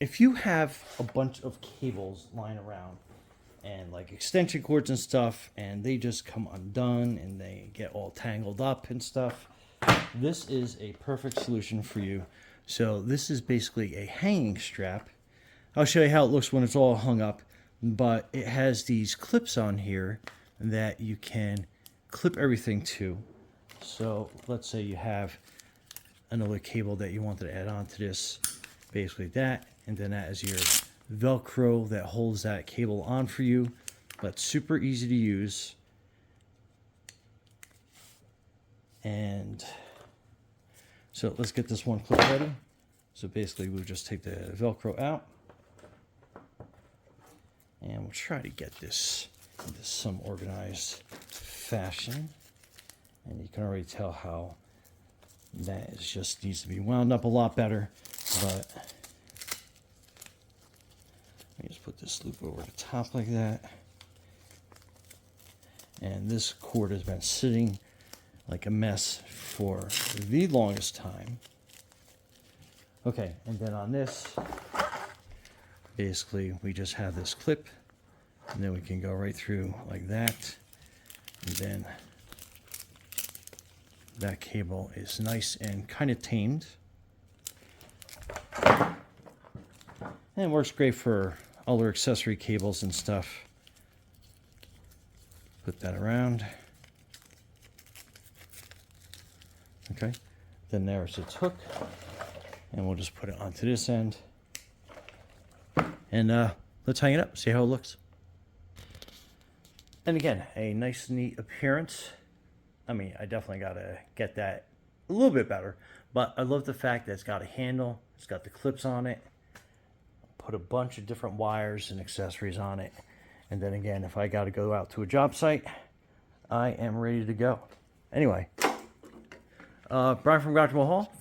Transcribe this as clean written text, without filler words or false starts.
if you have a bunch of cables lying around and like extension cords and stuff, and they just come undone and they get all tangled up and stuff, this is a perfect solution for you. So this is basically a hanging strap. I'll show you how it looks when it's all hung up, but it has these clips on here that you can clip everything to. So let's say you have another cable that you wanted to add on to this, basically that, and then that is your Velcro that holds that cable on for you. But super easy to use. And so let's get this one clip ready. So basically we'll just take the Velcro out and we'll try to get this into some organized fashion. And you can already tell how that is just needs to be wound up a lot better. But let me just put this loop over the top like that. And this cord has been sitting like a mess for the longest time. Okay, and then on this, basically we just have this clip, and then we can go right through like that, and then that cable is nice and kind of tamed. And it works great for other accessory cables and stuff. Put that around. Okay, then there's its hook, and we'll just put it onto this end. And let's hang it up, see how it looks. And again, a nice, neat appearance. I mean, I definitely got to get that a little bit better, but I love the fact that it's got a handle, it's got the clips on it, put a bunch of different wires and accessories on it. And then again, if I got to go out to a job site, I am ready to go. Anyway, Brian from Garage Hall.